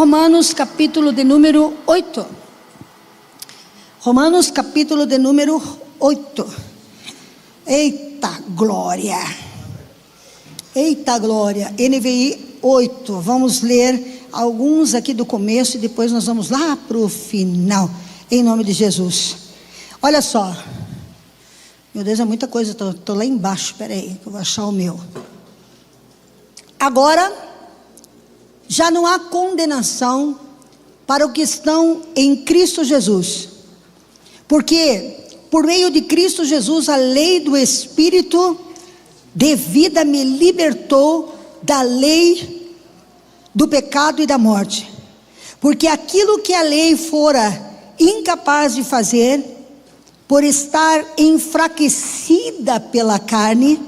Romanos capítulo de número 8. Romanos capítulo de número 8. Eita glória! Eita glória! NVI 8. Vamos ler alguns aqui do começo e depois nós vamos lá para o final. Em nome de Jesus. Olha só. Meu Deus, é muita coisa. Estou lá embaixo. Espera aí, que eu vou achar o meu. Agora, já não há condenação para os que estão em Cristo Jesus. Porque, por meio de Cristo Jesus, a lei do Espírito de vida me libertou da lei do pecado e da morte. Porque aquilo que a lei fora incapaz de fazer, por estar enfraquecida pela carne,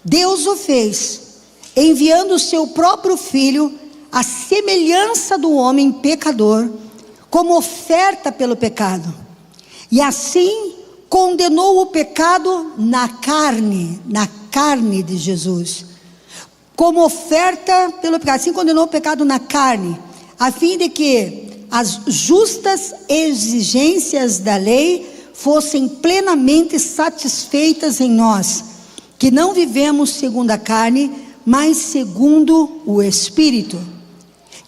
Deus o fez, enviando o seu próprio Filho, a semelhança do homem pecador, como oferta pelo pecado. E assim condenou o pecado na carne de Jesus, como oferta pelo pecado. Assim condenou o pecado na carne, a fim de que as justas exigências da lei fossem plenamente satisfeitas em nós, que não vivemos segundo a carne, mas segundo o Espírito.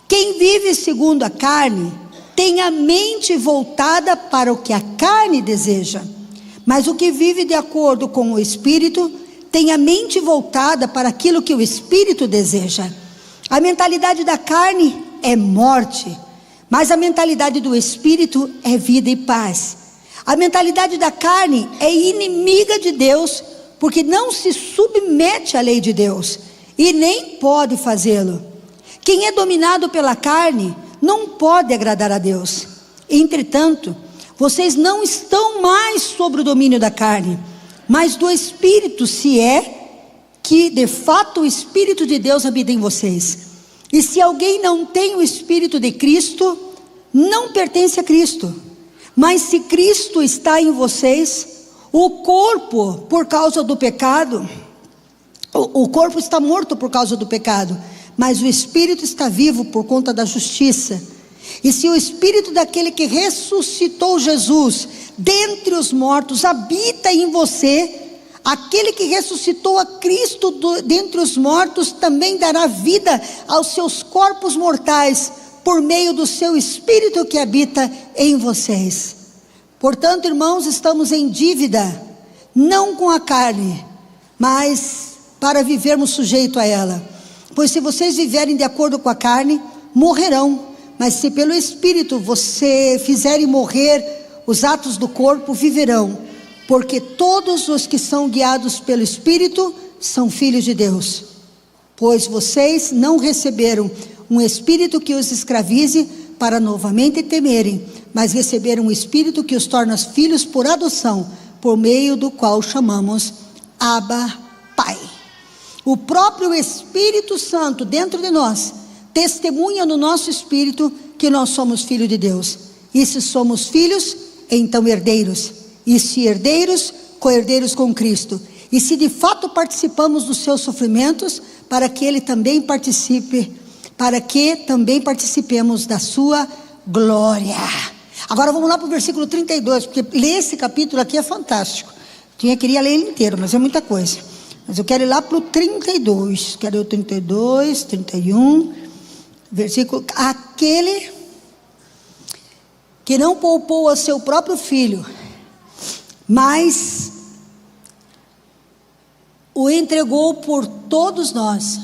Quem vive segundo a carne tem a mente voltada para o que a carne deseja, mas o que vive de acordo com o Espírito tem a mente voltada para aquilo que o Espírito deseja. A mentalidade da carne é morte, mas a mentalidade do Espírito é vida e paz. A mentalidade da carne é inimiga de Deus, porque não se submete à lei de Deus e nem pode fazê-lo. Quem é dominado pela carne não pode agradar a Deus. Entretanto, vocês não estão mais sob o domínio da carne, mas do Espírito, se é que de fato o Espírito de Deus habita em vocês. E se alguém não tem o Espírito de Cristo, não pertence a Cristo. Mas se Cristo está em vocês, o corpo, por causa do pecado, o corpo está morto por causa do pecado, mas o Espírito está vivo por conta da justiça. E se o Espírito daquele que ressuscitou Jesus dentre os mortos habita em você, aquele que ressuscitou a Cristo dentre os mortos também dará vida aos seus corpos mortais, por meio do seu Espírito que habita em vocês. Portanto, irmãos, estamos em dívida, não com a carne, mas para vivermos sujeito a ela. Pois se vocês viverem de acordo com a carne, morrerão. Mas se pelo Espírito você fizerem morrer os atos do corpo, viverão. Porque todos os que são guiados pelo Espírito são filhos de Deus. Pois vocês não receberam um espírito que os escravize para novamente temerem, mas receberam um espírito que os torna filhos por adoção, por meio do qual chamamos Abba, Pai. O próprio Espírito Santo dentro de nós testemunha no nosso espírito que nós somos filhos de Deus. E se somos filhos, então herdeiros. E se herdeiros, co-herdeiros com Cristo. E se de fato participamos dos seus sofrimentos, para que ele também participe, para que também participemos da sua glória. Agora vamos lá para o versículo 32, porque ler esse capítulo aqui é fantástico. Queria ler ele inteiro, mas é muita coisa. Mas eu quero ir lá para o 32, quero o 32, 31, versículo: aquele que não poupou a seu próprio filho, mas o entregou por todos nós,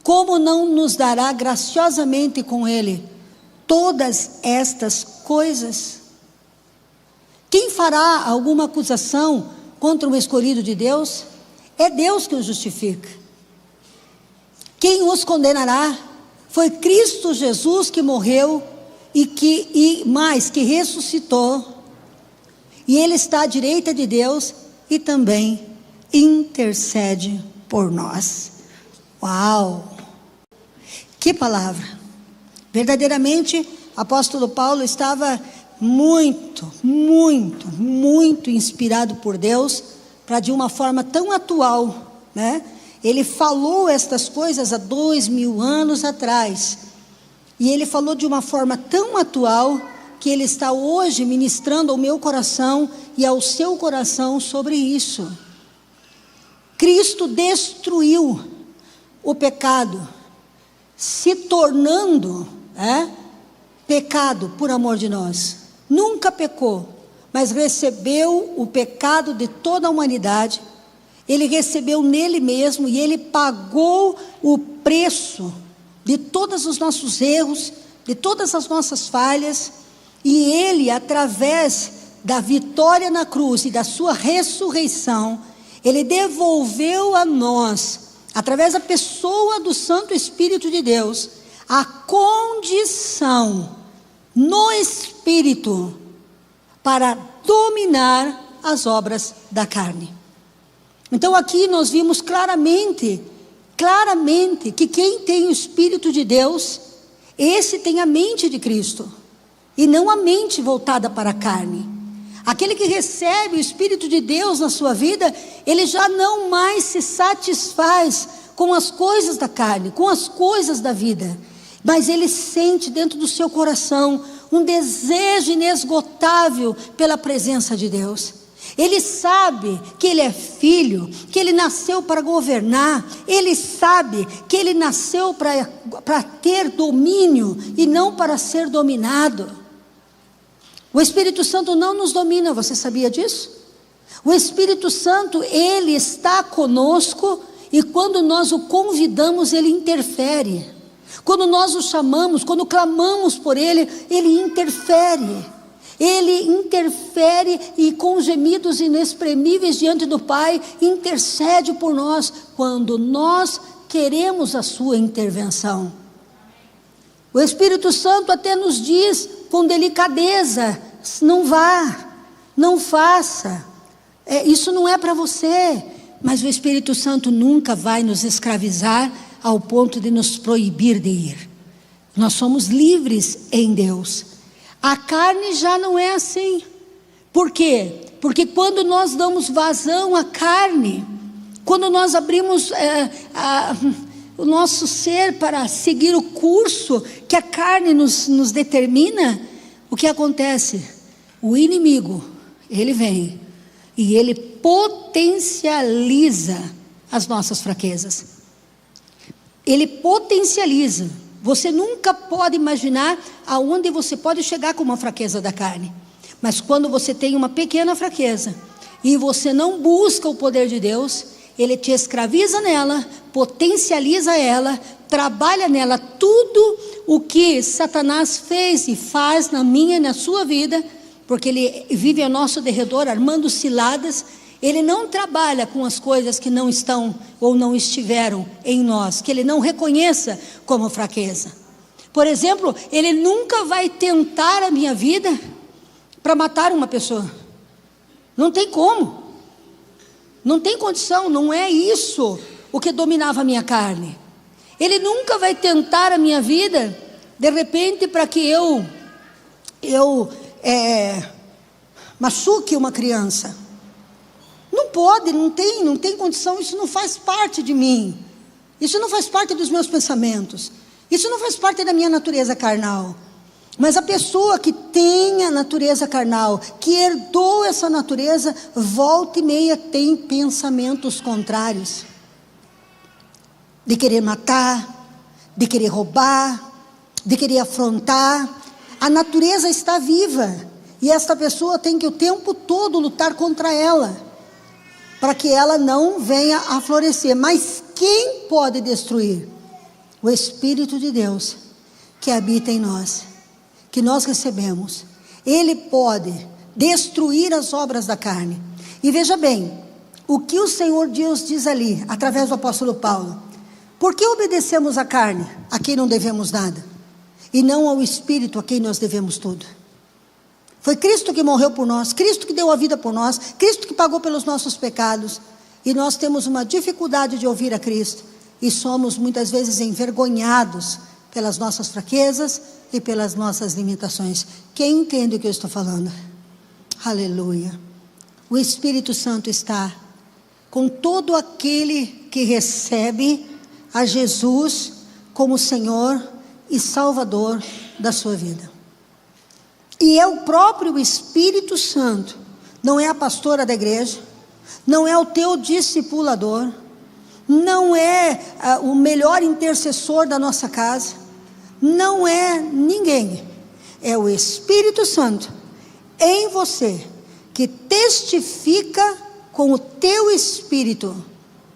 como não nos dará graciosamente com ele todas estas coisas? Quem fará alguma acusação contra um escolhido de Deus? É Deus que o justifica. Quem os condenará? Foi Cristo Jesus que morreu e mais que ressuscitou, e ele está à direita de Deus e também intercede por nós. Uau! Que palavra! Verdadeiramente, apóstolo Paulo estava muito inspirado por Deus, para de uma forma tão atual, né? Ele falou estas coisas há 2000 anos atrás, E ele falou de uma forma tão atual, que ele está hoje ministrando ao meu coração e ao seu coração sobre isso. Cristo destruiu o pecado, se tornando pecado por amor de nós. Nunca pecou, mas recebeu o pecado de toda a humanidade. Ele recebeu nele mesmo e ele pagou o preço de todos os nossos erros, de todas as nossas falhas. E ele, através da vitória na cruz e da sua ressurreição, ele devolveu a nós, através da pessoa do Santo Espírito de Deus, a condição no Espírito para dominar as obras da carne. Então aqui nós vimos claramente que quem tem o Espírito de Deus, esse tem a mente de Cristo, e não a mente voltada para a carne. Aquele que recebe o Espírito de Deus na sua vida, ele já não mais se satisfaz com as coisas da carne, com as coisas da vida, mas ele sente dentro do seu coração um desejo inesgotável pela presença de Deus. Ele sabe que ele é filho, que ele nasceu para governar, ele sabe que ele nasceu para ter domínio e não para ser dominado. O Espírito Santo não nos domina, você sabia disso? O Espírito Santo, ele está conosco, e quando nós o convidamos, ele interfere. Quando nós o chamamos, quando clamamos por ele, ele interfere. Ele interfere e com gemidos inexprimíveis diante do Pai, intercede por nós, quando nós queremos a sua intervenção. O Espírito Santo até nos diz com delicadeza: não vá, não faça, isso não é para você. Mas o Espírito Santo nunca vai nos escravizar ao ponto de nos proibir de ir. Nós somos livres em Deus. A carne já não é assim. Por quê? Porque quando nós damos vazão à carne, quando nós abrimos o nosso ser para seguir o curso que a carne nos determina, o que acontece? O inimigo, ele vem e ele potencializa as nossas fraquezas. Ele potencializa. Você nunca pode imaginar aonde você pode chegar com uma fraqueza da carne. Mas quando você tem uma pequena fraqueza e você não busca o poder de Deus, ele te escraviza nela, potencializa ela, trabalha nela. Tudo o que Satanás fez e faz na minha e na sua vida, porque ele vive ao nosso derredor armando ciladas, ele não trabalha com as coisas que não estão ou não estiveram em nós, que ele não reconheça como fraqueza. Por exemplo, ele nunca vai tentar a minha vida para matar uma pessoa. Não tem como. Não tem condição, não é isso o que dominava a minha carne. Ele nunca vai tentar a minha vida, de repente, para que eu machuque uma criança. Não pode, não tem condição, isso não faz parte de mim. Isso não faz parte dos meus pensamentos. Isso não faz parte da minha natureza carnal. Mas a pessoa que tem a natureza carnal, que herdou essa natureza, volta e meia tem pensamentos contrários. De querer matar, de querer roubar, de querer afrontar. A natureza está viva. E esta pessoa tem que o tempo todo lutar contra ela, para que ela não venha a florescer. Mas quem pode destruir? O Espírito de Deus que habita em nós, que nós recebemos. Ele pode destruir as obras da carne. E veja bem, o que o Senhor Deus diz ali, através do apóstolo Paulo: por que obedecemos à carne, a quem não devemos nada, e não ao Espírito, a quem nós devemos tudo? Foi Cristo que morreu por nós, Cristo que deu a vida por nós, Cristo que pagou pelos nossos pecados. E nós temos uma dificuldade de ouvir a Cristo, e somos muitas vezes envergonhados pelas nossas fraquezas e pelas nossas limitações. Quem entende o que eu estou falando? Aleluia. O Espírito Santo está com todo aquele que recebe a Jesus como Senhor e Salvador da sua vida. E é o próprio Espírito Santo, não é a pastora da igreja, não é o teu discipulador, não é o melhor intercessor da nossa casa, não é ninguém, é o Espírito Santo em você, que testifica com o teu espírito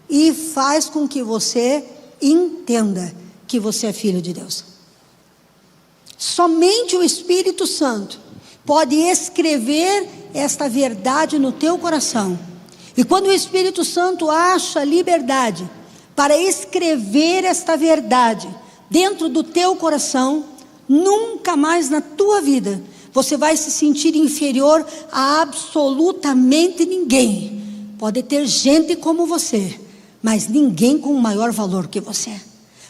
e faz com que você entenda que você é filho de Deus. Somente o Espírito Santo pode escrever esta verdade no teu coração. E quando o Espírito Santo acha liberdade para escrever esta verdade dentro do teu coração, nunca mais na tua vida você vai se sentir inferior a absolutamente ninguém. Pode ter gente como você, mas ninguém com maior valor que você.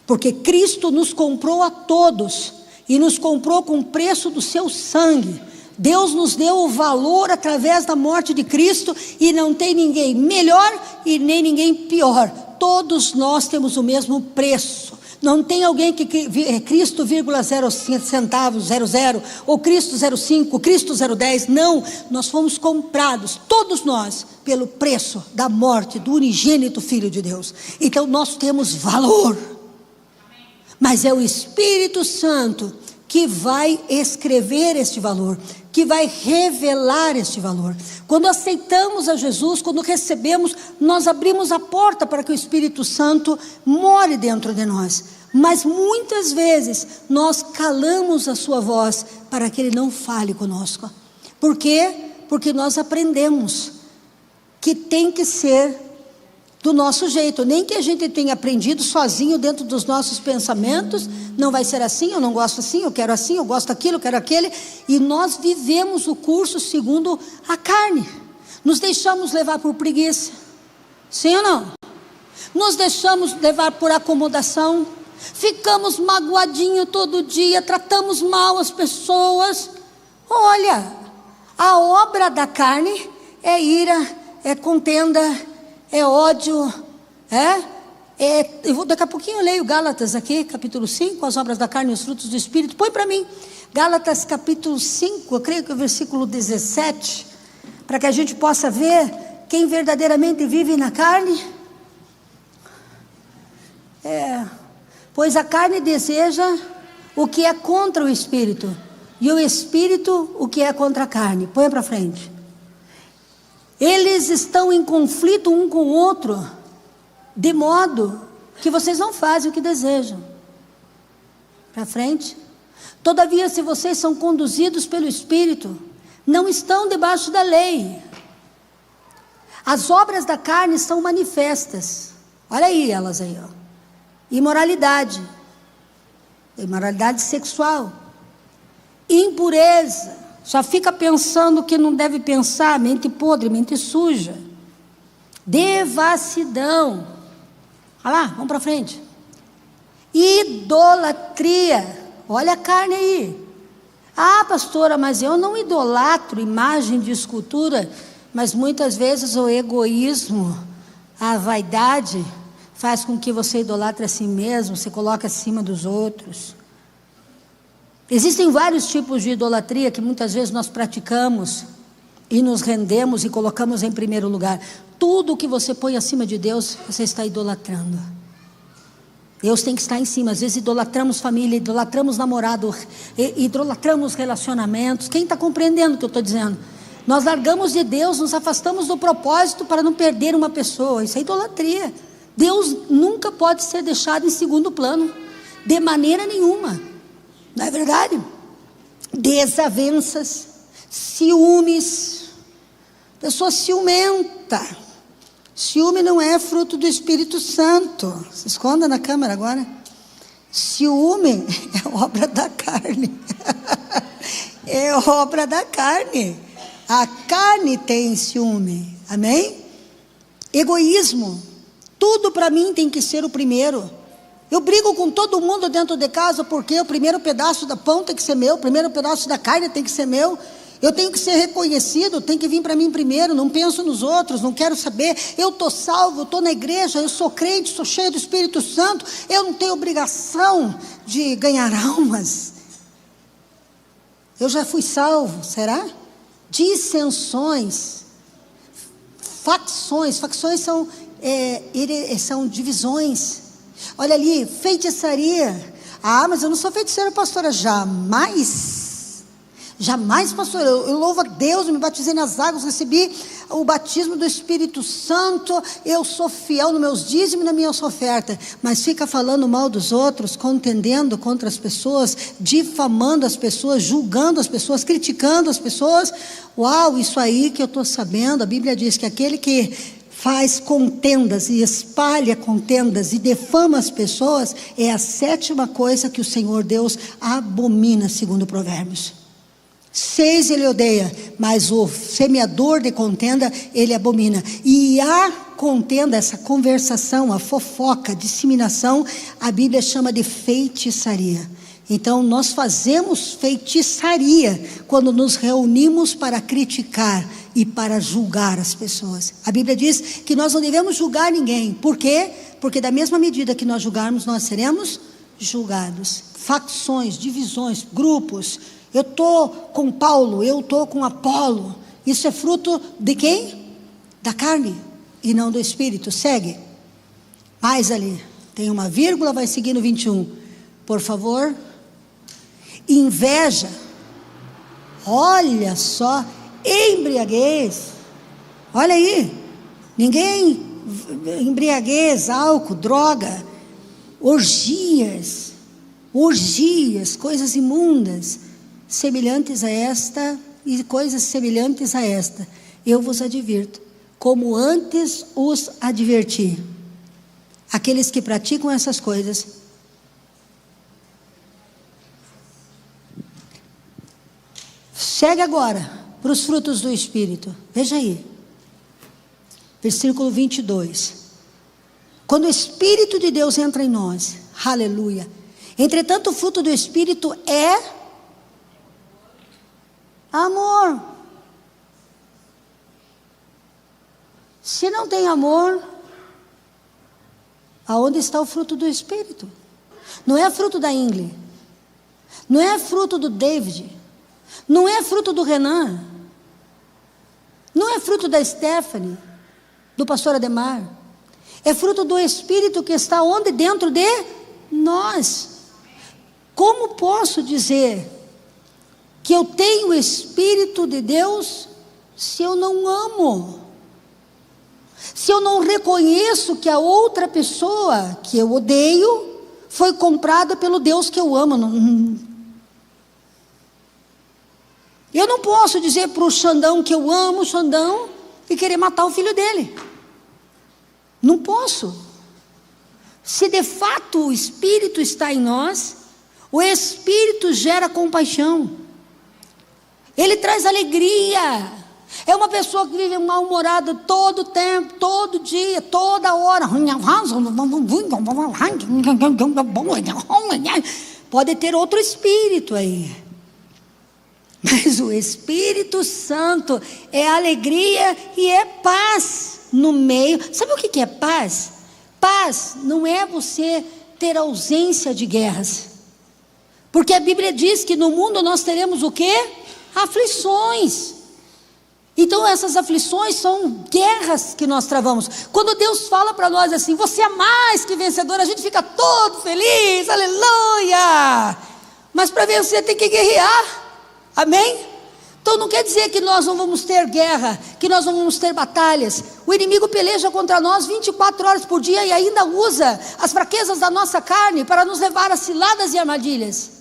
Porque Cristo nos comprou a todos, e nos comprou com o preço do seu sangue. Deus nos deu o valor através da morte de Cristo, e não tem ninguém melhor e nem ninguém pior. Todos nós temos o mesmo preço. Não tem alguém que é Cristo, 0 centavos, 00, ou Cristo 0,5, Cristo 0,10. Não, nós fomos comprados, todos nós, pelo preço da morte do unigênito Filho de Deus. Então nós temos valor. Mas é o Espírito Santo que vai escrever este valor, que vai revelar este valor. Quando aceitamos a Jesus, quando recebemos, nós abrimos a porta para que o Espírito Santo more dentro de nós. Mas muitas vezes nós calamos a sua voz para que Ele não fale conosco. Por quê? Porque nós aprendemos que tem que ser do nosso jeito, nem que a gente tenha aprendido sozinho dentro dos nossos pensamentos. Não vai ser assim, eu não gosto assim, eu quero assim, eu gosto daquilo, eu quero aquele. E nós vivemos o curso segundo a carne. Nos deixamos levar por preguiça, sim ou não? Nos deixamos levar por acomodação, ficamos magoadinhos todo dia, tratamos mal as pessoas. Olha, a obra da carne é ira, é contenda, é ódio, daqui a pouquinho eu leio Gálatas aqui, capítulo 5, as obras da carne e os frutos do Espírito. Põe para mim, Gálatas capítulo 5, eu creio que é o versículo 17, para que a gente possa ver quem verdadeiramente vive na carne. Pois a carne deseja o que é contra o Espírito, e o Espírito o que é contra a carne. Põe para frente. Eles estão em conflito um com o outro, de modo que vocês não fazem o que desejam. Para frente. Todavia, se vocês são conduzidos pelo Espírito, não estão debaixo da lei. As obras da carne são manifestas. Olha aí elas aí, ó. Imoralidade sexual, impureza. Já fica pensando que não deve pensar, mente podre, mente suja, devassidão. Olha lá, vamos para frente. Idolatria, olha a carne aí. Ah, pastora, mas eu não idolatro imagem de escultura. Mas muitas vezes o egoísmo, a vaidade, faz com que você idolatre a si mesmo, se coloque acima dos outros. Existem vários tipos de idolatria que muitas vezes nós praticamos e nos rendemos e colocamos em primeiro lugar. Tudo que você põe acima de Deus, você está idolatrando. Deus tem que estar em cima. Às vezes idolatramos família, idolatramos namorado, idolatramos relacionamentos. Quem está compreendendo o que eu estou dizendo? Nós largamos de Deus, nos afastamos do propósito para não perder uma pessoa. Isso é idolatria. Deus nunca pode ser deixado em segundo plano, de maneira nenhuma. Não é verdade? Desavenças, ciúmes, pessoa ciumenta. Ciúme não é fruto do Espírito Santo. Se esconda na câmera agora. Ciúme é obra da carne. É obra da carne. A carne tem ciúme. Amém? Egoísmo. Tudo para mim tem que ser o primeiro. Eu brigo com todo mundo dentro de casa porque o primeiro pedaço da pão tem que ser meu, o primeiro pedaço da carne tem que ser meu. Eu tenho que ser reconhecido, tem que vir para mim primeiro, não penso nos outros, não quero saber. Eu estou salvo, eu estou na igreja, eu sou crente, sou cheio do Espírito Santo, eu não tenho obrigação de ganhar almas. Eu já fui salvo, será? Dissensões, facções são divisões. Olha ali, feitiçaria. Ah, mas eu não sou feiticeira, pastora, jamais, pastor, eu louvo a Deus, eu me batizei nas águas, recebi o batismo do Espírito Santo, eu sou fiel nos meus dízimos e na minha oferta, mas fica falando mal dos outros, contendendo contra as pessoas, difamando as pessoas, julgando as pessoas, criticando as pessoas. Uau, isso aí que eu estou sabendo, a Bíblia diz que aquele que faz contendas e espalha contendas e defama as pessoas, é a 7ª coisa que o Senhor Deus abomina, segundo Provérbios. 6 ele odeia, mas o semeador de contenda ele abomina. E a contenda, essa conversação, a fofoca, a disseminação, a Bíblia chama de feitiçaria. Então nós fazemos feitiçaria quando nos reunimos para criticar e para julgar as pessoas. A Bíblia diz que nós não devemos julgar ninguém. Por quê? Porque da mesma medida que nós julgarmos, nós seremos julgados. Facções, divisões, grupos. Eu estou com Paulo, eu estou com Apolo. Isso é fruto de quem? Da carne e não do Espírito. Segue. Mais ali, tem uma vírgula, vai seguir no 21. Por favor. Inveja. Olha só. Embriaguez. Olha aí. Ninguém. Embriaguez, álcool, droga. Orgias, coisas imundas, semelhantes a esta, e coisas semelhantes a esta, eu vos advirto, como antes os adverti. Aqueles que praticam essas coisas, segue agora para os frutos do Espírito, veja aí, versículo 22, quando o Espírito de Deus entra em nós, aleluia, entretanto o fruto do Espírito é amor. Se não tem amor, aonde está o fruto do Espírito? Não é fruto da Ingrid, não é fruto do David, não é fruto do Renan, não é fruto da Stephanie, do pastor Ademar, é fruto do Espírito que está onde? Dentro de nós. Como posso dizer que eu tenho o Espírito de Deus se eu não amo? Se eu não reconheço que a outra pessoa que eu odeio foi comprada pelo Deus que eu amo? Eu não posso dizer para o Xandão que eu amo o Xandão e querer matar o filho dele. Não posso. Se de fato o Espírito está em nós, o Espírito gera compaixão, ele traz alegria. É uma pessoa que vive mal-humorada todo tempo, todo dia, toda hora. Pode ter outro espírito aí, mas o Espírito Santo é alegria e é paz no meio. Sabe o que é paz? Paz não é você ter ausência de guerras, porque a Bíblia diz que no mundo nós teremos o quê? Aflições. Então essas aflições são guerras que nós travamos. Quando Deus fala para nós assim, você é mais que vencedor, a gente fica todo feliz, aleluia. Mas para vencer tem que guerrear, amém? Então não quer dizer que nós não vamos ter guerra, que nós não vamos ter batalhas. O inimigo peleja contra nós 24 horas por dia e ainda usa as fraquezas da nossa carne para nos levar a ciladas e armadilhas.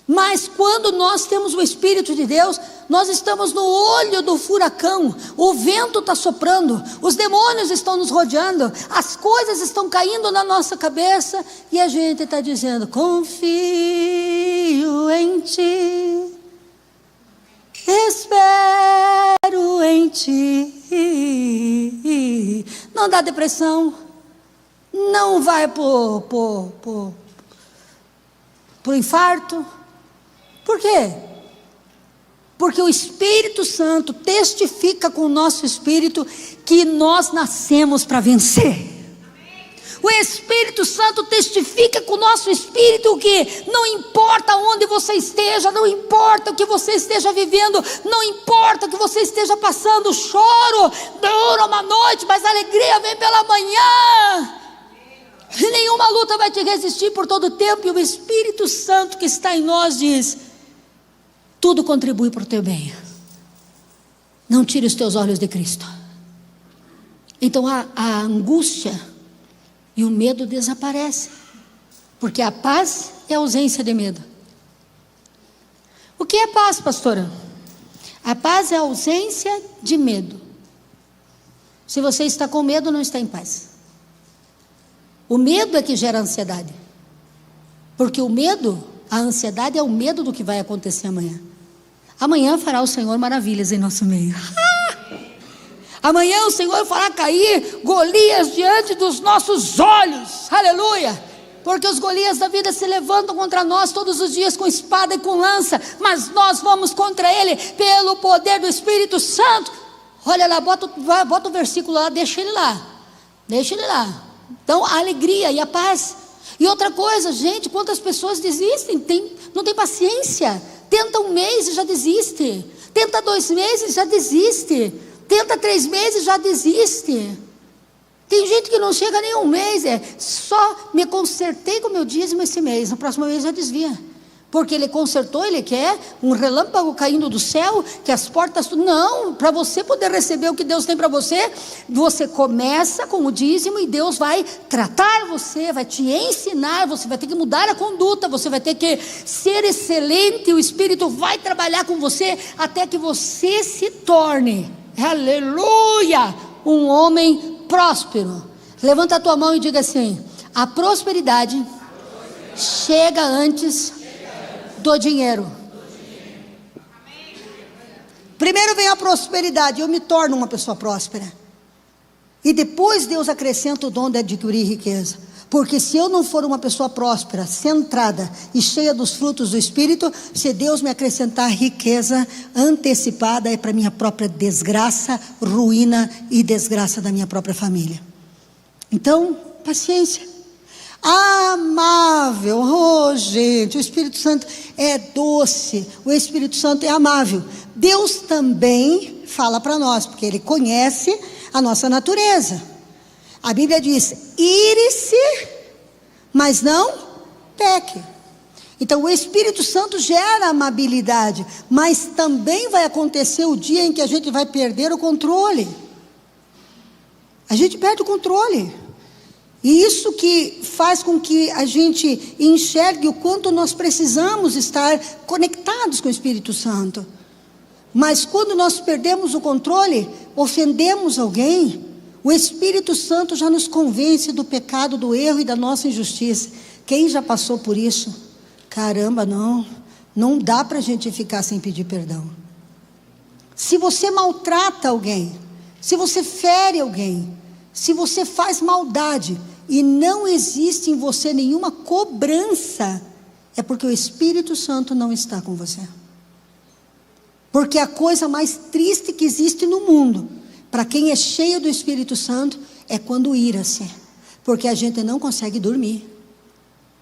Mas quando nós temos o Espírito de Deus, nós estamos no olho do furacão, o vento está soprando, os demônios estão nos rodeando, as coisas estão caindo na nossa cabeça, e a gente está dizendo, confio em Ti, espero em Ti. Não dá depressão, não vai pro infarto. Por quê? Porque o Espírito Santo testifica com o nosso espírito que nós nascemos para vencer. O Espírito Santo testifica com o nosso espírito que não importa onde você esteja, não importa o que você esteja vivendo, não importa o que você esteja passando, o choro dura uma noite, mas a alegria vem pela manhã. E nenhuma luta vai te resistir por todo o tempo. E o Espírito Santo que está em nós diz: tudo contribui para o teu bem. Não tire os teus olhos de Cristo. Então a angústia e o medo desaparecem, porque a paz é a ausência de medo. O que é paz, pastora? A paz é a ausência de medo. Se você está com medo, não está em paz. O medo é que gera ansiedade, porque o medo, a ansiedade é o medo do que vai acontecer amanhã. Amanhã fará o Senhor maravilhas em nosso meio. Amanhã o Senhor fará cair Golias diante dos nossos olhos. Aleluia! Porque os Golias da vida se levantam contra nós todos os dias com espada e com lança, mas nós vamos contra ele pelo poder do Espírito Santo. Olha lá, bota o versículo lá, deixa ele lá. Então a alegria e a paz. E outra coisa, gente, quantas pessoas desistem, não tem paciência, tenta 1 mês e já desiste, tenta 2 meses e já desiste, tenta 3 meses e já desiste. Tem gente que não chega nem 1 mês, só me consertei com o meu dízimo esse mês, no próximo mês já desvia, porque ele consertou, ele quer um relâmpago caindo do céu, que as portas, não, para você poder receber o que Deus tem para você, você começa com o dízimo e Deus vai tratar você, vai te ensinar, você vai ter que mudar a conduta, você vai ter que ser excelente, o Espírito vai trabalhar com você, até que você se torne, aleluia, um homem próspero. Levanta a tua mão e diga assim: a prosperidade chega antes do dinheiro. Primeiro vem a prosperidade, eu me torno uma pessoa próspera, e depois Deus acrescenta o dom de adquirir riqueza. Porque se eu não for uma pessoa próspera, centrada e cheia dos frutos do Espírito, se Deus me acrescentar riqueza antecipada, é para minha própria desgraça, ruína e desgraça da minha própria família. Então, paciência. Amável, oh gente, o Espírito Santo é doce, o Espírito Santo é amável. Deus também fala para nós, porque Ele conhece a nossa natureza. A Bíblia diz: ire-se, mas não peque. Então o Espírito Santo gera amabilidade, mas também vai acontecer o dia em que a gente vai perder o controle. A gente perde o controle. E isso que faz com que a gente enxergue o quanto nós precisamos estar conectados com o Espírito Santo. Mas quando nós perdemos o controle, ofendemos alguém, o Espírito Santo já nos convence do pecado, do erro e da nossa injustiça. Quem já passou por isso? Caramba, não dá para a gente ficar sem pedir perdão. Se você maltrata alguém, se você fere alguém, se você faz maldade e não existe em você nenhuma cobrança, é porque o Espírito Santo não está com você. Porque a coisa mais triste que existe no mundo, para quem é cheio do Espírito Santo, é quando ira-se, porque a gente não consegue dormir.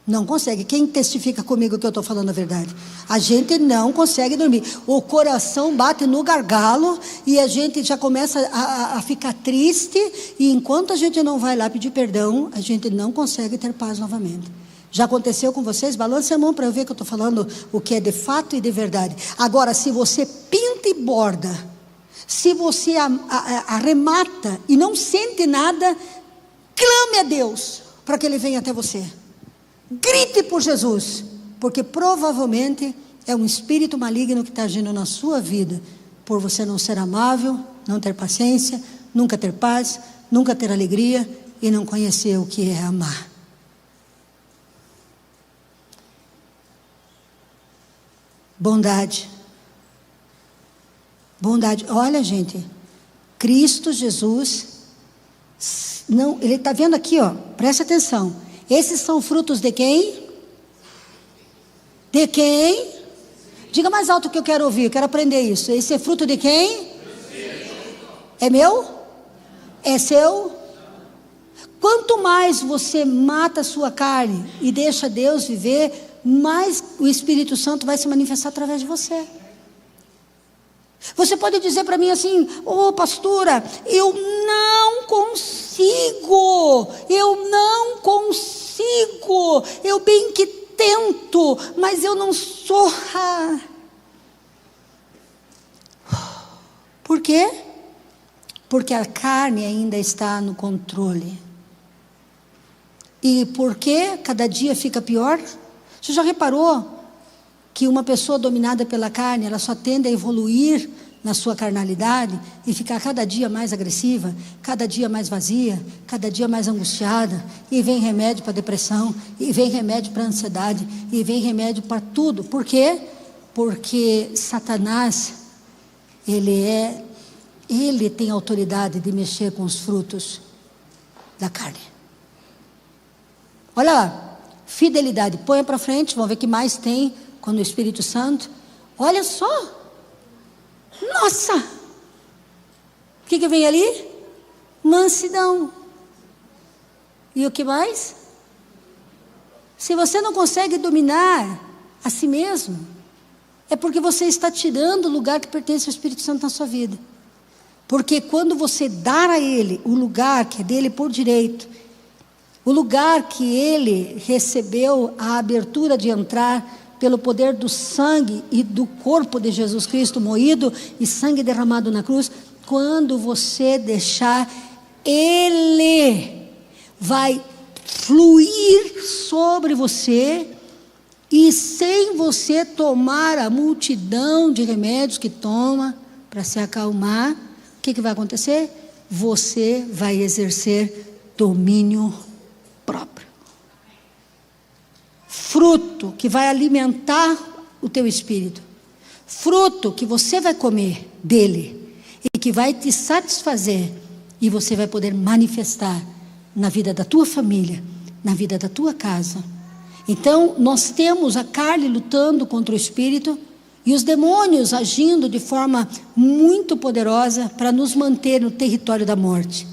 Não consegue. Quem testifica comigo que eu estou falando a verdade? A gente não consegue dormir. O coração bate no gargalo e a gente já começa a ficar triste. E enquanto a gente não vai lá pedir perdão, a gente não consegue ter paz novamente. Já aconteceu com vocês? Balance a mão para eu ver que eu estou falando o que é de fato e de verdade. Agora, se você pinta e borda, se você arremata e não sente nada, clame a Deus para que Ele venha até você. Grite por Jesus, porque provavelmente é um espírito maligno que está agindo na sua vida, por você não ser amável, não ter paciência, nunca ter paz, nunca ter alegria e não conhecer o que é amar. Bondade. Bondade. Olha, gente, Cristo Jesus, não, Ele está vendo aqui, ó, presta atenção. Esses são frutos de quem? De quem? Diga mais alto que eu quero ouvir, eu quero aprender isso. Esse é fruto de quem? É meu? É seu? Quanto mais você mata a sua carne e deixa Deus viver, mais o Espírito Santo vai se manifestar através de você. Você pode dizer para mim assim: ô pastora, eu não consigo, eu bem que tento, mas eu não sou. Por quê? Porque a carne ainda está no controle. E por que cada dia fica pior? Você já reparou que uma pessoa dominada pela carne, ela só tende a evoluir na sua carnalidade e ficar cada dia mais agressiva, cada dia mais vazia, cada dia mais angustiada, e vem remédio para depressão, e vem remédio para ansiedade, e vem remédio para tudo. Por quê? Porque Satanás, ele tem autoridade de mexer com os frutos da carne. Olha lá, fidelidade, põe para frente, vamos ver o que mais tem quando o Espírito Santo, olha só, nossa, o que vem ali? Mansidão. E o que mais? Se você não consegue dominar a si mesmo, é porque você está tirando o lugar que pertence ao Espírito Santo na sua vida. Porque quando você dar a Ele o lugar que é dele por direito, o lugar que Ele recebeu a abertura de entrar pelo poder do sangue e do corpo de Jesus Cristo moído e sangue derramado na cruz, quando você deixar, Ele vai fluir sobre você, e sem você tomar a multidão de remédios que toma para se acalmar, o que vai acontecer? Você vai exercer domínio próprio. Fruto que vai alimentar o teu espírito, fruto que você vai comer dele e que vai te satisfazer, e você vai poder manifestar na vida da tua família, na vida da tua casa. Então nós temos a carne lutando contra o espírito e os demônios agindo de forma muito poderosa para nos manter no território da morte.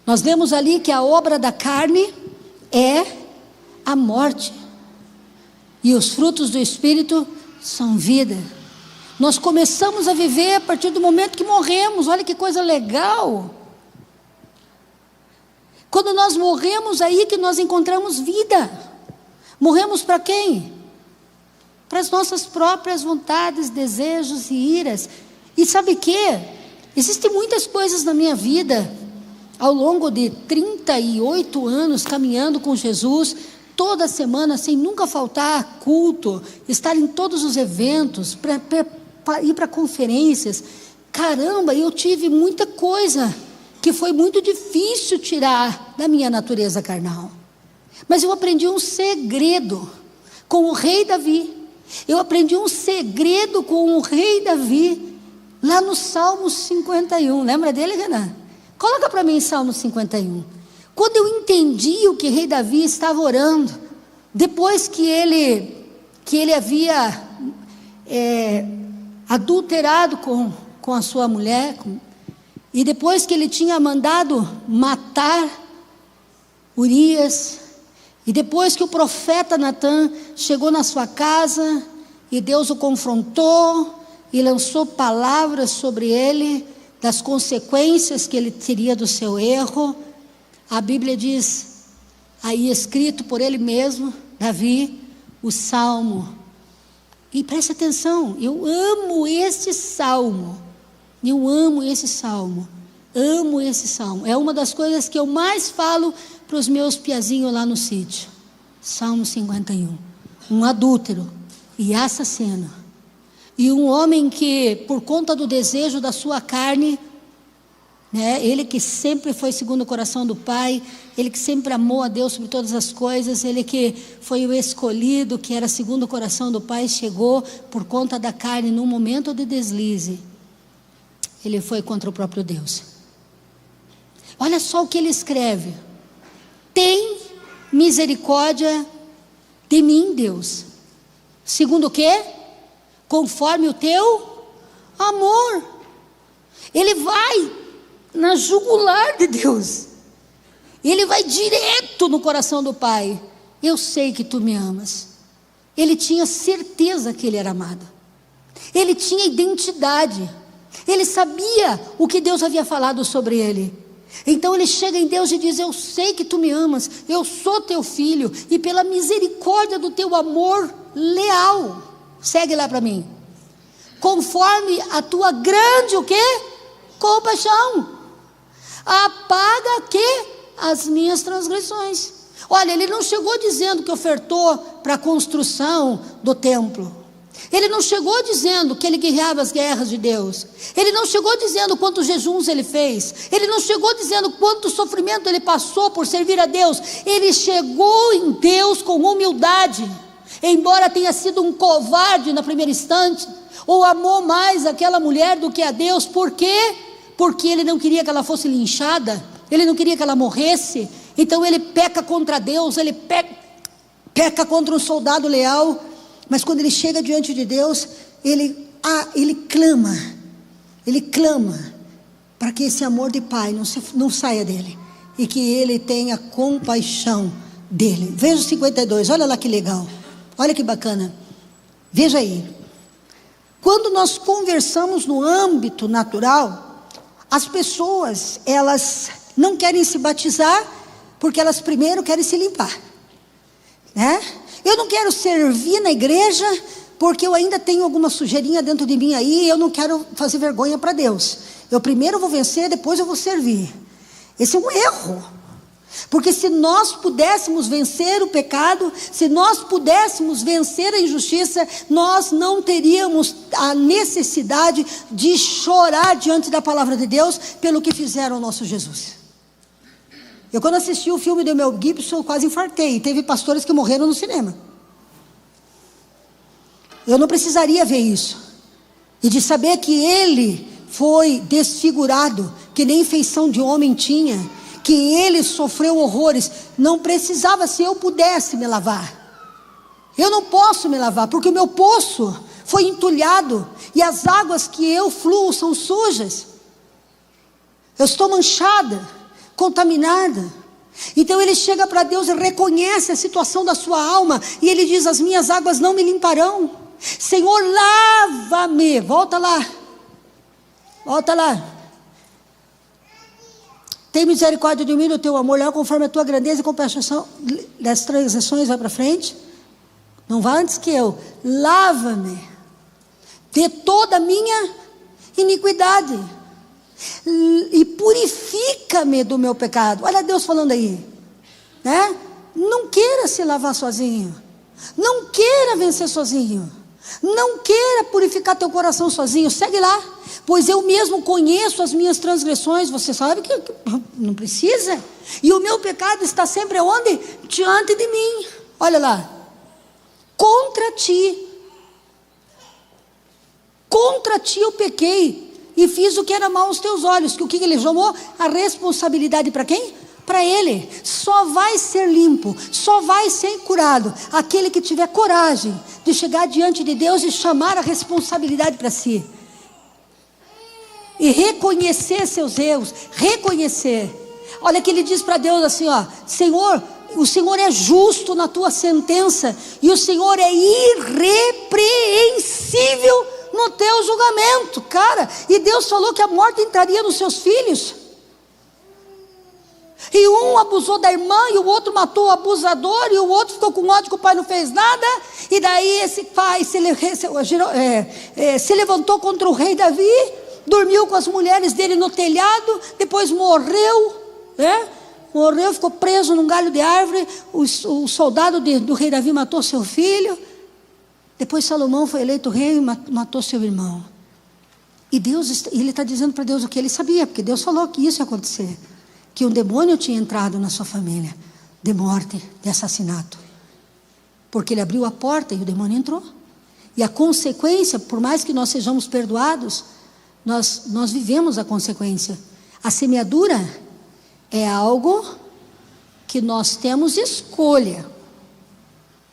Nós vemos ali que a obra da carne é a morte, e os frutos do Espírito são vida. Nós começamos a viver a partir do momento que morremos. Olha que coisa legal. Quando nós morremos, aí que nós encontramos vida. Morremos para quem? Para as nossas próprias vontades, desejos e iras. E sabe o que? Existem muitas coisas na minha vida, ao longo de 38 anos caminhando com Jesus, toda semana, sem nunca faltar culto, estar em todos os eventos, ir para conferências. Caramba, eu tive muita coisa que foi muito difícil tirar da minha natureza carnal. Mas eu aprendi um segredo com o rei Davi. Eu aprendi um segredo com o rei Davi, lá no Salmo 51. Lembra dele, Renan? Coloca para mim Salmo 51. Quando eu entendi o que o rei Davi estava orando, depois que ele havia adulterado com a sua mulher, e depois que ele tinha mandado matar Urias, e depois que o profeta Natã chegou na sua casa, e Deus o confrontou, e lançou palavras sobre ele, das consequências que ele teria do seu erro, a Bíblia diz, aí escrito por ele mesmo, Davi, o Salmo. E preste atenção, eu amo esse Salmo. Amo esse Salmo. É uma das coisas que eu mais falo para os meus piazinhos lá no sítio. Salmo 51. Um adúltero e assassino, e um homem que, por conta do desejo da sua carne, ele que sempre foi segundo o coração do Pai, ele que sempre amou a Deus sobre todas as coisas, ele que foi o escolhido, que era segundo o coração do Pai, chegou por conta da carne, num momento de deslize, ele foi contra o próprio Deus. Olha só o que ele escreve: tem misericórdia de mim, Deus. Segundo o quê? conforme o teu amor. Ele vai na jugular de Deus. Ele vai direto no coração do Pai. Eu sei que tu me amas. Ele tinha certeza que ele era amado. Ele tinha identidade. Ele sabia o que Deus havia falado sobre ele. Então ele chega em Deus e diz: eu sei que tu me amas, eu sou teu filho, e pela misericórdia do teu amor leal, segue lá para mim, conforme a tua grande o quê? Compaixão, apaga que? As minhas transgressões. Olha, ele não chegou dizendo que ofertou para a construção do templo. Ele não chegou dizendo que ele guerreava as guerras de Deus. Ele não chegou dizendo quantos jejuns ele fez. Ele não chegou dizendo quanto sofrimento ele passou por servir a Deus. Ele chegou em Deus com humildade. Embora tenha sido um covarde na primeira instante, ou amou mais aquela mulher do que a Deus. Por quê? Porque ele não queria que ela fosse linchada. Ele não queria que ela morresse. Então ele peca contra Deus. Ele peca contra um soldado leal. Mas quando ele chega diante de Deus, ele clama para que esse amor de pai não saia dele, e que ele tenha compaixão dele. Veja o 52, olha lá que legal, olha que bacana, veja aí. Quando nós conversamos no âmbito natural, as pessoas, elas não querem se batizar, porque elas primeiro querem se limpar, né? Eu não quero servir na igreja, porque eu ainda tenho alguma sujeirinha dentro de mim aí, eu não quero fazer vergonha para Deus. Eu primeiro vou vencer, depois eu vou servir. Esse é um erro. Porque se nós pudéssemos vencer o pecado, se nós pudéssemos vencer a injustiça, nós não teríamos a necessidade de chorar diante da palavra de Deus pelo que fizeram ao nosso Jesus. Eu, quando assisti o filme do Mel Gibson, quase infartei. Teve pastores que morreram no cinema. Eu não precisaria ver isso. E de saber que ele foi desfigurado, que nem feição de homem tinha, que ele sofreu horrores. Não precisava, se eu pudesse me lavar. Eu não posso me lavar, porque o meu poço foi entulhado, e as águas que eu fluo são sujas. Eu estou manchada, contaminada. Então ele chega para Deus e reconhece a situação da sua alma, e ele diz: as minhas águas não me limparão. Senhor, lava-me. Volta lá. Tem misericórdia de mim, do teu amor leal, conforme a tua grandeza e compaixão das transgressões. Vai para frente. Não vá antes que eu. Lava-me de toda a minha iniquidade e purifica-me do meu pecado. Olha Deus falando aí, né? Não queira se lavar sozinho, não queira vencer sozinho, não queira purificar teu coração sozinho. Segue lá. Pois eu mesmo conheço as minhas transgressões. Você sabe que não precisa. E o meu pecado está sempre onde? Diante de mim. Olha lá. Contra ti eu pequei e fiz o que era mal aos teus olhos. O que ele chamou? A responsabilidade para quem? Para ele. Só vai ser limpo, só vai ser curado aquele que tiver coragem de chegar diante de Deus e chamar a responsabilidade para si, e reconhecer seus erros, reconhecer. Olha que ele diz para Deus assim, ó: Senhor, o Senhor é justo na tua sentença, e o Senhor é irrepreensível no teu julgamento. Cara, e Deus falou que a morte entraria nos seus filhos, e um abusou da irmã, e o outro matou o abusador, e o outro ficou com ódio que o pai não fez nada. E daí esse pai se levantou contra o rei Davi, dormiu com as mulheres dele no telhado, depois morreu, né? Morreu, ficou preso num galho de árvore. O soldado do rei Davi matou seu filho. Depois Salomão foi eleito rei e matou seu irmão. E Deus, ele está dizendo para Deus o que ele sabia, porque Deus falou que isso ia acontecer, que um demônio tinha entrado na sua família, de morte, de assassinato, porque ele abriu a porta e o demônio entrou. E a consequência, por mais que nós sejamos perdoados, nós vivemos a consequência. A semeadura é algo que nós temos escolha.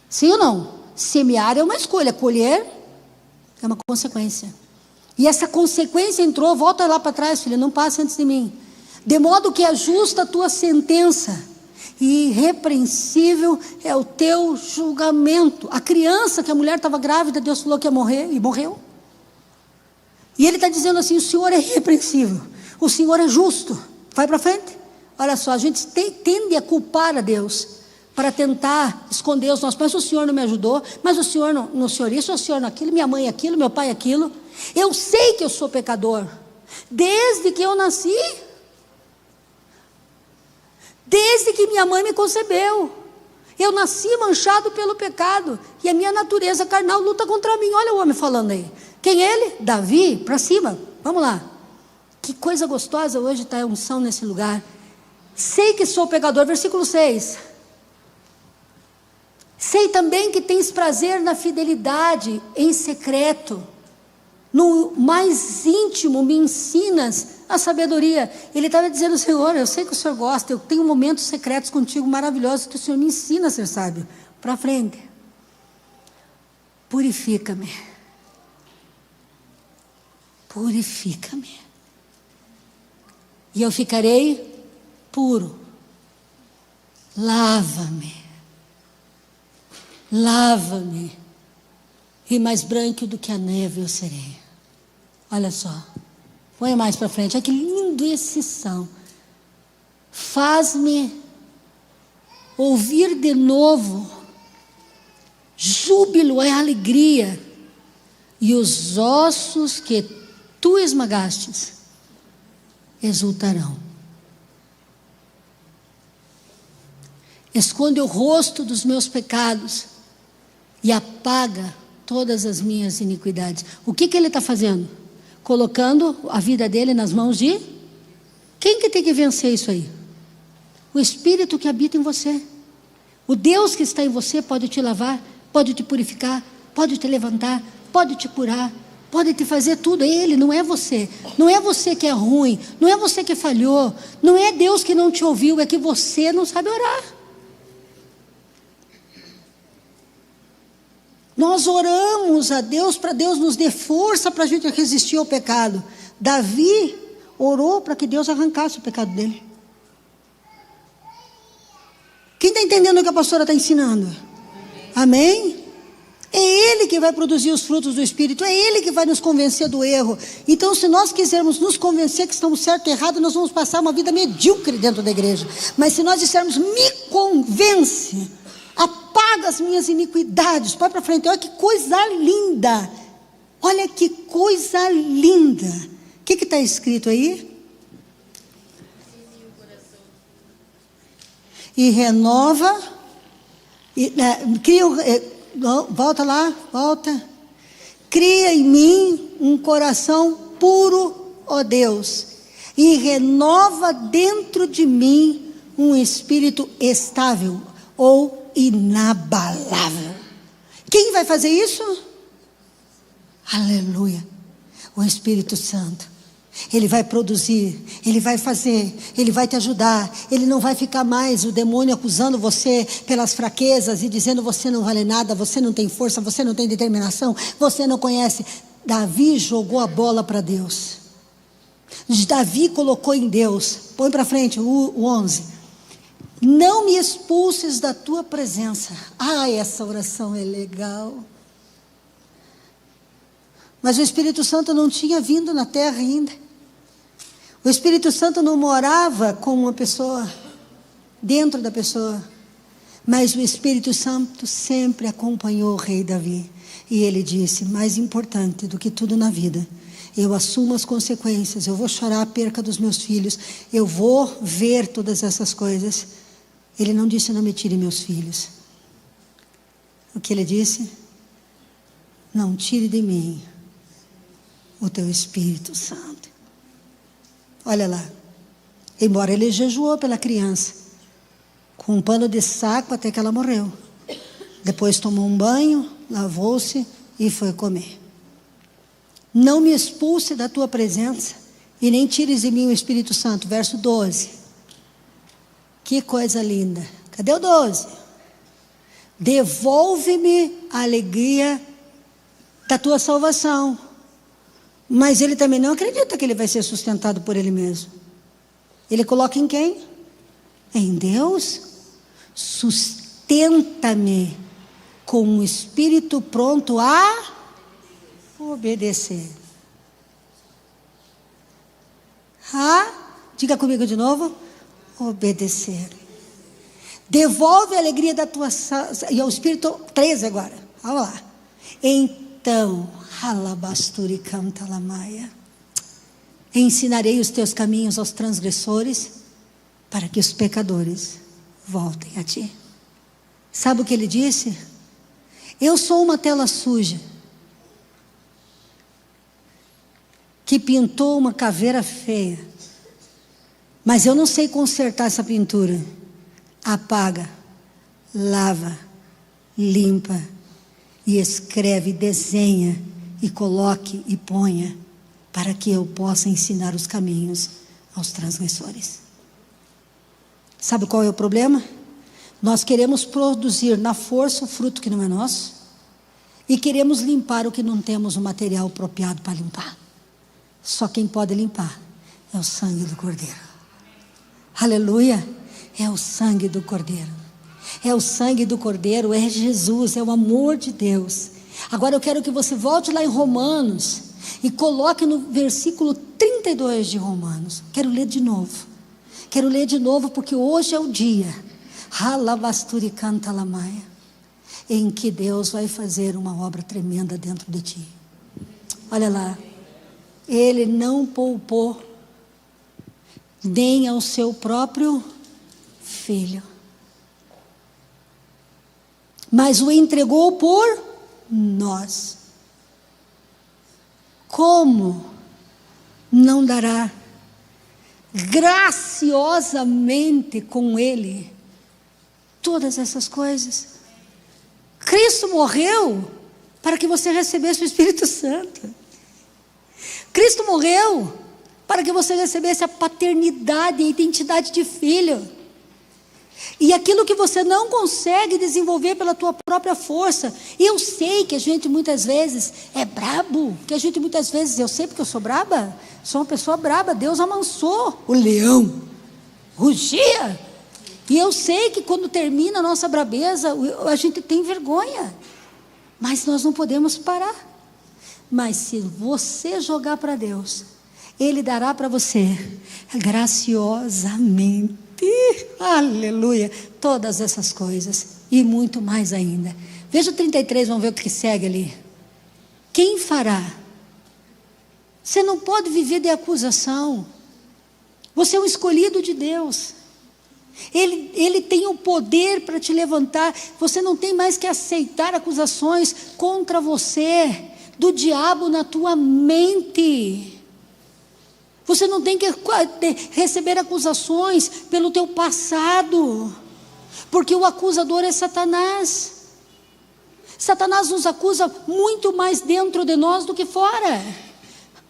Sim ou não? Semear é uma escolha, colher É uma consequência. E essa consequência entrou, volta lá para trás, filha, não passe antes de mim. De modo que é justa a tua sentença, e irrepreensível é o teu julgamento. A criança que a mulher estava grávida, Deus falou que ia morrer, e morreu. E ele está dizendo assim: o Senhor é irrepreensível, o Senhor é justo. Vai para frente. Olha só, a gente tende a culpar a Deus, para tentar esconder os nossos. Mas o Senhor não me ajudou, mas o Senhor não senhor isso, o Senhor não aquilo, minha mãe aquilo, meu pai aquilo. Eu sei que eu sou pecador, desde que eu nasci, desde que minha mãe me concebeu. Eu nasci manchado pelo pecado, e a minha natureza carnal luta contra mim. Olha o homem falando aí. Quem é ele? Davi, para cima, vamos lá. Que coisa gostosa hoje está a unção nesse lugar. Sei que sou pecador, versículo 6. Sei também que tens prazer na fidelidade em secreto, no mais íntimo me ensinas a sabedoria. Ele estava dizendo: Senhor, eu sei que o Senhor gosta, eu tenho momentos secretos contigo maravilhosos, que o Senhor me ensina a ser sábio. Para frente. Purifica-me. Purifica-me. E eu ficarei puro. Lava-me. Lava-me, e mais branco do que a neve eu serei. Olha só, põe mais para frente. Olha que lindo esse são. Faz-me ouvir de novo, júbilo é alegria, e os ossos que tu esmagastes exultarão. Esconde o rosto dos meus pecados e apaga todas as minhas iniquidades. O que ele está fazendo? Colocando a vida dele nas mãos de quem que tem que vencer isso aí? O Espírito que habita em você. O Deus que está em você pode te lavar, pode te purificar, pode te levantar, pode te curar, pode te fazer tudo. Ele, não é você. Não é você que é ruim, não é você que falhou, não é Deus que não te ouviu, é que você não sabe orar. Nós oramos a Deus para Deus nos dê força para a gente resistir ao pecado. Davi orou para que Deus arrancasse o pecado dele. Quem está entendendo o que a pastora está ensinando? Amém? É Ele que vai produzir os frutos do Espírito, é Ele que vai nos convencer do erro. Então, se nós quisermos nos convencer que estamos certo e errado, nós vamos passar uma vida medíocre dentro da igreja. Mas se nós dissermos: me convence, apaga as minhas iniquidades, vai para frente. Olha que coisa linda, olha que coisa linda. O que está escrito aí? E renova, volta lá, volta. Cria em mim um coração puro, ó Deus, e renova dentro de mim um espírito estável ou inabalável. Quem vai fazer isso? Aleluia. O Espírito Santo. Ele vai produzir, Ele vai fazer, Ele vai te ajudar. Ele não vai ficar mais o demônio acusando você pelas fraquezas e dizendo: você não vale nada, você não tem força, você não tem determinação, você não conhece. Davi jogou a bola para Deus. Davi colocou em Deus. Põe para frente o 11. Não me expulses da tua presença. Ai, essa oração é legal. Mas o Espírito Santo não tinha vindo na terra ainda. O Espírito Santo não morava com uma pessoa, dentro da pessoa. Mas o Espírito Santo sempre acompanhou o rei Davi. E ele disse: mais importante do que tudo na vida, eu assumo as consequências, eu vou chorar a perca dos meus filhos, eu vou ver todas essas coisas. Ele não disse: não me tire meus filhos. O que ele disse? Não tire de mim o teu Espírito Santo. Olha lá. Embora ele jejuou pela criança, com um pano de saco até que ela morreu. Depois tomou um banho, lavou-se e foi comer. Não me expulse da tua presença e nem tires de mim o Espírito Santo. Verso 12. Que coisa linda. Cadê o 12? Devolve-me a alegria da tua salvação. Mas ele também não acredita que ele vai ser sustentado por ele mesmo. Ele coloca em quem? Em Deus. Sustenta-me com um espírito pronto a obedecer. Diga comigo de novo. Obedecer. Devolve a alegria da tua salvação. E o Espírito 13 agora. Vamos lá. Então, alabasturi canta lamaia. Ensinarei os teus caminhos aos transgressores, para que os pecadores voltem a ti. Sabe o que ele disse? Eu sou uma tela suja, que pintou uma caveira feia, mas eu não sei consertar essa pintura. Apaga, lava, limpa e escreve, desenha e coloque e ponha, para que eu possa ensinar os caminhos aos transgressores. Sabe qual é o problema? Nós queremos produzir na força o fruto que não é nosso, e queremos limpar o que não temos o material apropriado para limpar. Só quem pode limpar é o sangue do Cordeiro. Aleluia! É o sangue do Cordeiro. É o sangue do Cordeiro, é Jesus, é o amor de Deus. Agora eu quero que você volte lá em Romanos e coloque no versículo 32 de Romanos. Quero ler de novo. Quero ler de novo porque hoje é o dia, Halabasturi canta lamaia, em que Deus vai fazer uma obra tremenda dentro de ti. Olha lá. Ele não poupou nem ao seu próprio Filho, mas o entregou por nós. Como não dará graciosamente com Ele todas essas coisas? Cristo morreu para que você recebesse o Espírito Santo. Cristo morreu para que você recebesse a paternidade e a identidade de filho. E aquilo que você não consegue desenvolver pela tua própria força. E eu sei que a gente muitas vezes é brabo, que a gente muitas vezes, eu sei porque eu sou braba, sou uma pessoa braba. Deus amansou o leão, rugia. E eu sei que quando termina a nossa brabeza, a gente tem vergonha. Mas nós não podemos parar. Mas se você jogar para Deus, Ele dará para você graciosamente, aleluia, todas essas coisas e muito mais ainda. Veja o 33, vamos ver o que segue ali. Quem fará? Você não pode viver de acusação. Você é um escolhido de Deus. Ele tem o poder para te levantar. Você não tem mais que aceitar acusações contra você, do diabo na tua mente. Você não tem que receber acusações pelo teu passado, porque o acusador é Satanás. Satanás nos acusa muito mais dentro de nós do que fora.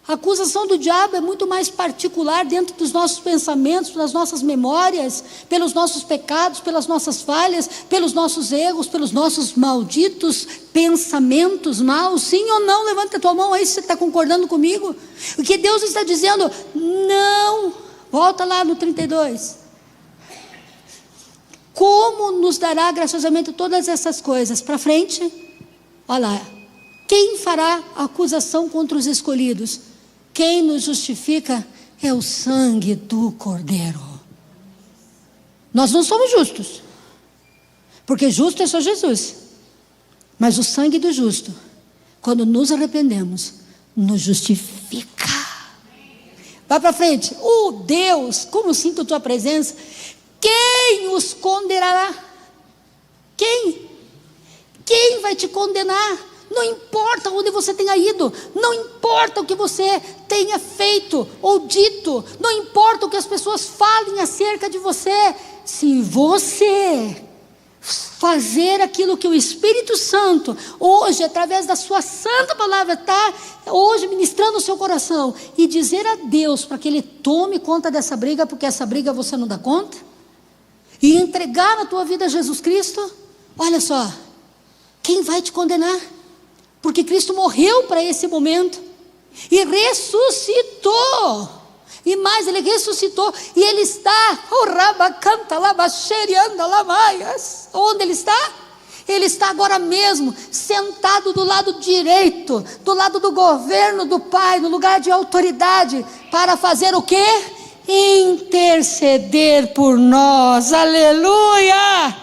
A acusação do diabo é muito mais particular dentro dos nossos pensamentos, das nossas memórias, pelos nossos pecados, pelas nossas falhas, pelos nossos erros, pelos nossos malditos pensamentos maus. Sim ou não? Levanta a tua mão aí se você está concordando comigo. O que Deus está dizendo? Não. Volta lá no 32. Como nos dará graciosamente todas essas coisas? Para frente. Olha lá. Quem fará acusação contra os escolhidos? Quem nos justifica é o sangue do Cordeiro. Nós não somos justos, porque justo é só Jesus. Mas o sangue do justo, quando nos arrependemos, nos justifica. Vai para frente. Deus, como sinto a tua presença. Quem os condenará? Quem? Quem vai te condenar? Não importa onde você tenha ido, não importa o que você tenha feito ou dito, não importa o que as pessoas falem acerca de você, se você fazer aquilo que o Espírito Santo, hoje, através da sua santa palavra, está hoje ministrando o seu coração, e dizer a Deus para que Ele tome conta dessa briga, porque essa briga você não dá conta, e entregar a tua vida a Jesus Cristo, olha só, quem vai te condenar? porque Cristo morreu para esse momento e ressuscitou. E mais, Ele ressuscitou e Ele está, onde Ele está? Ele está agora mesmo sentado do lado direito, do lado do governo do Pai, no lugar de autoridade, para fazer o quê? Interceder por nós. Aleluia!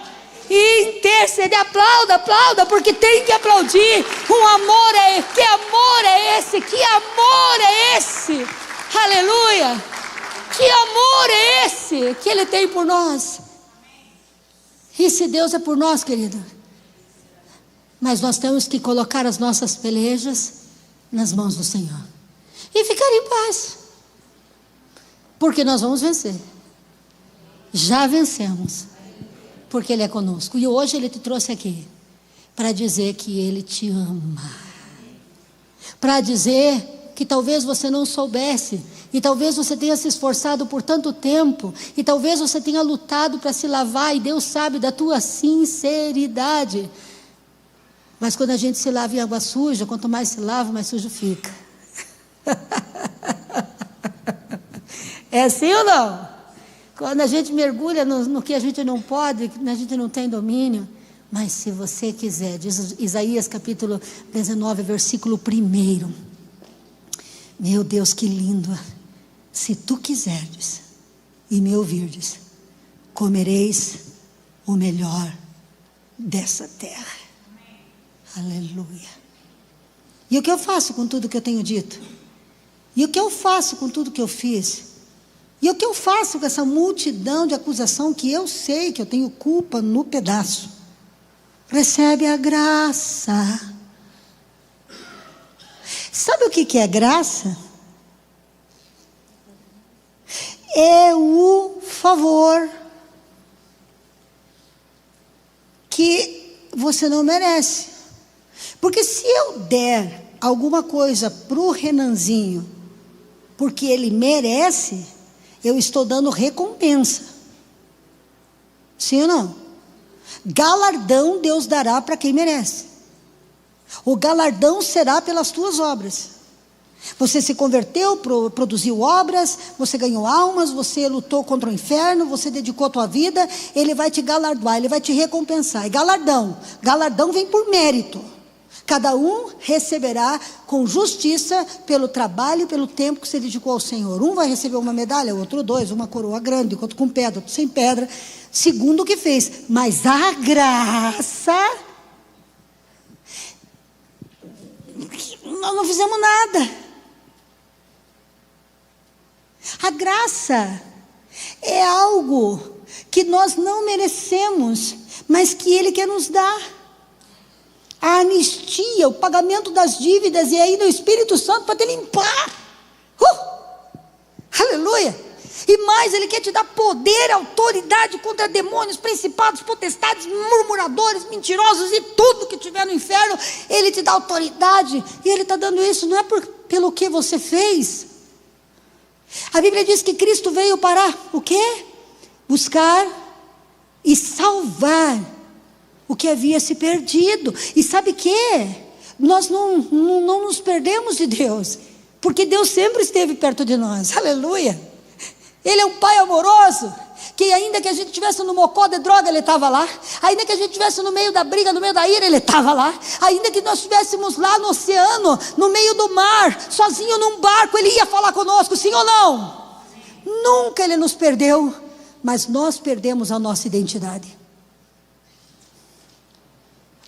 Interceder, aplauda, porque tem que aplaudir. Que amor é esse? Que amor é esse? Aleluia! Que amor é esse que Ele tem por nós? E se Deus é por nós, querido, mas nós temos que colocar as nossas pelejas nas mãos do Senhor e ficar em paz, porque nós vamos vencer. Já vencemos, porque Ele é conosco. E hoje Ele te trouxe aqui para dizer que Ele te ama, para dizer que talvez você não soubesse, e talvez você tenha se esforçado por tanto tempo, e talvez você tenha lutado para se lavar, e Deus sabe da tua sinceridade. Mas quando a gente se lava em água suja, quanto mais se lava, mais sujo fica. É assim ou não? Quando a gente mergulha no que a gente não pode, a gente não tem domínio. Mas se você quiser, diz Isaías capítulo 19, versículo 1. Meu Deus, que lindo! Se tu quiserdes e me ouvirdes, comereis o melhor dessa terra. Aleluia. E o que eu faço com tudo que eu tenho dito? E o que eu faço com tudo que eu fiz? E o que eu faço com essa multidão de acusação que eu sei que eu tenho culpa no pedaço? Recebe a graça. Sabe o que é graça? É o favor que você não merece. Porque se eu der alguma coisa para o Renanzinho, porque ele merece, eu estou dando recompensa. Sim ou não? Galardão Deus dará para quem merece. O galardão será pelas tuas obras. Você se converteu, produziu obras, você ganhou almas, você lutou contra o inferno, você dedicou a tua vida, Ele vai te galardoar, Ele vai te recompensar. E galardão vem por mérito. Cada um receberá com justiça pelo trabalho e pelo tempo que se dedicou ao Senhor. Um vai receber uma medalha, outro 2, uma coroa grande, outro com pedra, outro sem pedra, segundo o que fez. Mas a graça, nós não fizemos nada. A graça é algo que nós não merecemos, mas que Ele quer nos dar. A anistia, o pagamento das dívidas, e ainda o Espírito Santo para te limpar. Aleluia! E mais, Ele quer te dar poder, autoridade contra demônios, principados, potestades, murmuradores, mentirosos e tudo que tiver no inferno. Ele te dá autoridade, e Ele está dando isso não é pelo que você fez. A Bíblia diz que Cristo veio para o quê? Buscar e salvar o que havia se perdido. E sabe o que? Nós não nos perdemos de Deus, porque Deus sempre esteve perto de nós. Aleluia! Ele é um Pai amoroso, que ainda que a gente estivesse no mocó de droga, Ele estava lá. Ainda que a gente estivesse no meio da briga, no meio da ira, Ele estava lá. Ainda que nós estivéssemos lá no oceano, no meio do mar, sozinho num barco, Ele ia falar conosco, sim ou não? Nunca Ele nos perdeu, mas nós perdemos a nossa identidade.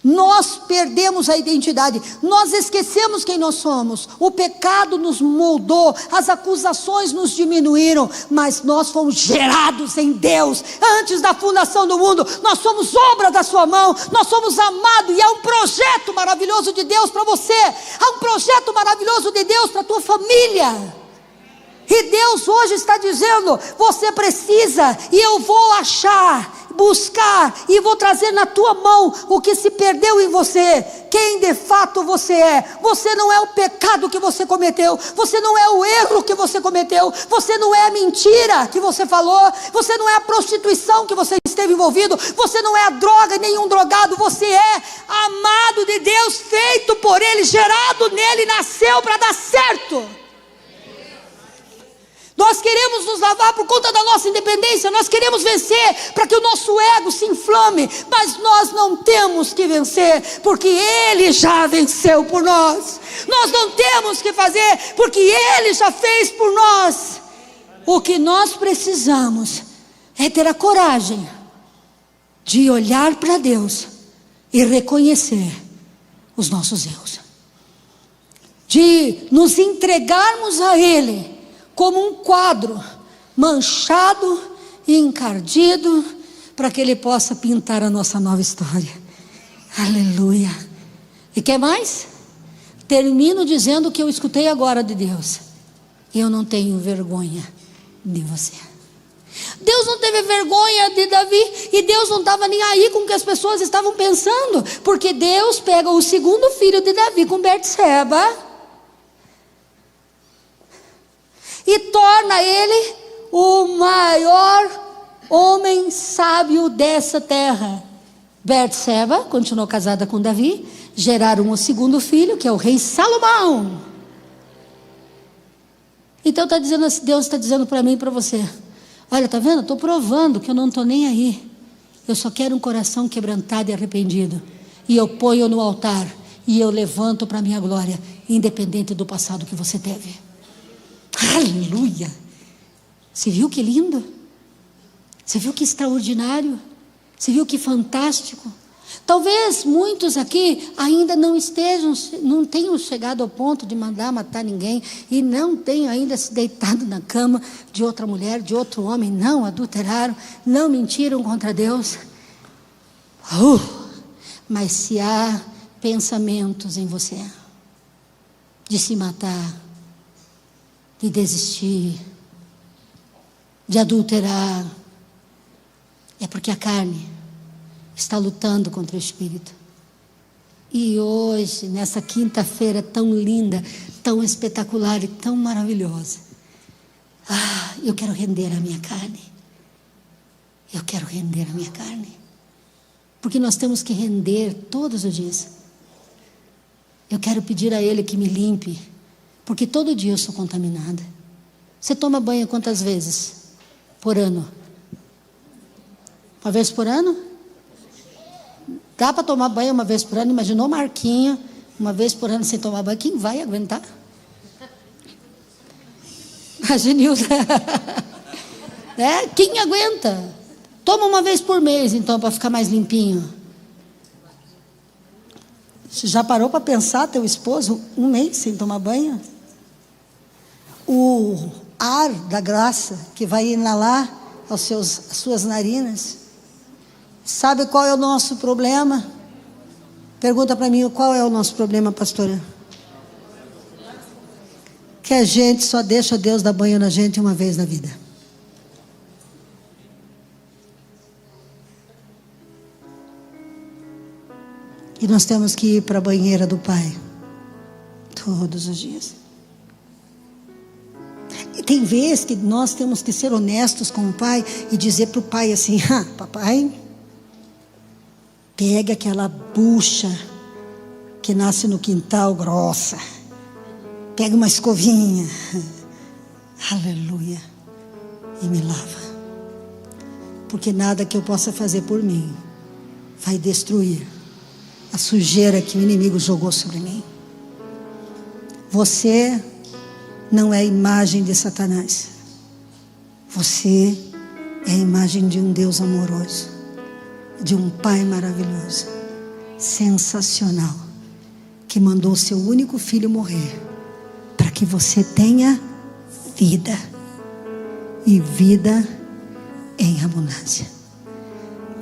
Nós perdemos a identidade, nós esquecemos quem nós somos. O pecado nos moldou, as acusações nos diminuíram, mas nós fomos gerados em Deus antes da fundação do mundo. Nós somos obra da sua mão, nós somos amados, e há um projeto maravilhoso de Deus para você, há um projeto maravilhoso de Deus para a tua família. E Deus hoje está dizendo: você precisa, e eu vou achar, buscar, e vou trazer na tua mão o que se perdeu em você, quem de fato você é. Você não é o pecado que você cometeu, você não é o erro que você cometeu, você não é a mentira que você falou, você não é a prostituição que você esteve. esteve envolvido. Você não é a droga, nenhum drogado. Você é amado de Deus, feito por Ele, gerado nele, nasceu para dar certo. Nós queremos nos lavar por conta da nossa independência. Nós queremos vencer para que o nosso ego se inflame. Mas nós não temos que vencer, porque Ele já venceu por nós. Nós não temos que fazer, porque Ele já fez por nós. O que nós precisamos é ter a coragem de olhar para Deus e reconhecer os nossos erros, de nos entregarmos a Ele como um quadro manchado e encardido, para que Ele possa pintar a nossa nova história. Aleluia. E quer mais? Termino dizendo o que eu escutei agora de Deus: eu não tenho vergonha de você. Deus não teve vergonha de Davi, e Deus não estava nem aí com o que as pessoas estavam pensando, porque Deus pega o segundo filho de Davi com Betseba e torna ele o maior homem sábio dessa terra. Betseba continuou casada com Davi, geraram o segundo filho, que é o rei Salomão. Então Deus está dizendo para mim e para você: olha, está vendo? Estou provando que eu não estou nem aí. Eu só quero um coração quebrantado e arrependido, e eu ponho no altar, e eu levanto para a minha glória, independente do passado que você teve. Aleluia! Você viu que lindo? Você viu que extraordinário? Você viu que fantástico? Talvez muitos aqui ainda não tenham chegado ao ponto de mandar matar ninguém, e não tenham ainda se deitado na cama de outra mulher, de outro homem, não adulteraram, não mentiram contra Deus. Mas se há pensamentos em você de se matar, de desistir, de adulterar, é porque a carne está lutando contra o Espírito. E hoje, nessa quinta-feira tão linda, tão espetacular e tão maravilhosa, eu quero render a minha carne. Eu quero render a minha carne. Porque nós temos que render todos os dias. Eu quero pedir a Ele que me limpe, porque todo dia eu sou contaminada. Você toma banho quantas vezes por ano? Uma vez por ano? Dá para tomar banho uma vez por ano? Imaginou Marquinho uma vez por ano sem tomar banho? Quem vai aguentar? A Genilda. Quem aguenta? Toma uma vez por mês, então, para ficar mais limpinho. Você já parou para pensar, teu esposo, um mês sem tomar banho? O ar da graça que vai inalar às suas narinas. Sabe qual é o nosso problema? Pergunta para mim, qual é o nosso problema, pastora? Que a gente só deixa Deus dar banho na gente uma vez na vida. E nós temos que ir para a banheira do Pai todos os dias. E tem vezes que nós temos que ser honestos com o Pai e dizer para o Pai assim: papai, pega aquela bucha que nasce no quintal grossa, pega uma escovinha, aleluia, e me lava, porque nada que eu possa fazer por mim vai destruir a sujeira que o inimigo jogou sobre mim. Você não é a imagem de Satanás, você é a imagem de um Deus amoroso, de um Pai maravilhoso, sensacional, que mandou o seu único filho morrer para que você tenha vida, e vida em abundância.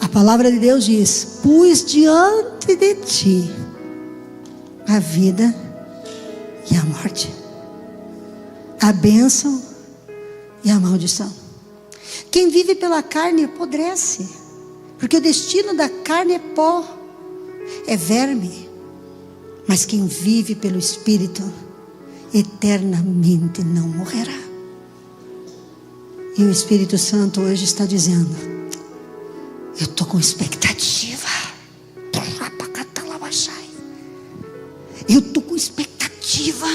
A palavra de Deus diz: pus diante de ti a vida e a morte, a bênção e a maldição. Quem vive pela carne apodrece, porque o destino da carne é pó, é verme. Mas quem vive pelo Espírito eternamente não morrerá. E o Espírito Santo hoje está dizendo: Eu estou com expectativa. Eu estou com expectativa.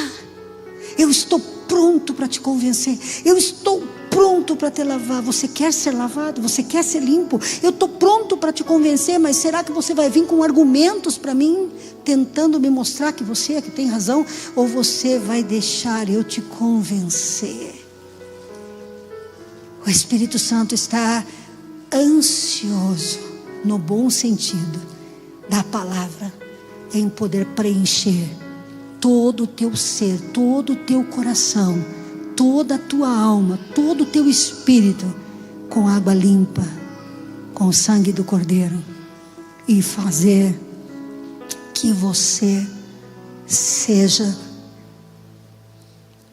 Eu estou pronto para te convencer. Eu estou pronto para te lavar. Você quer ser lavado? Você quer ser limpo? Eu estou pronto para te convencer, mas será que você vai vir com argumentos para mim, tentando me mostrar que você é que tem razão? Ou você vai deixar eu te convencer? O Espírito Santo está ansioso, no bom sentido da palavra, em poder preencher todo o teu ser, todo o teu coração, toda a tua alma, todo o teu espírito, com água limpa, com o sangue do Cordeiro, e fazer que você seja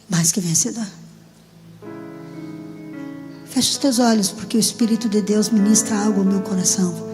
mais que vencedor. Feche os teus olhos, porque o Espírito de Deus ministra algo ao meu coração.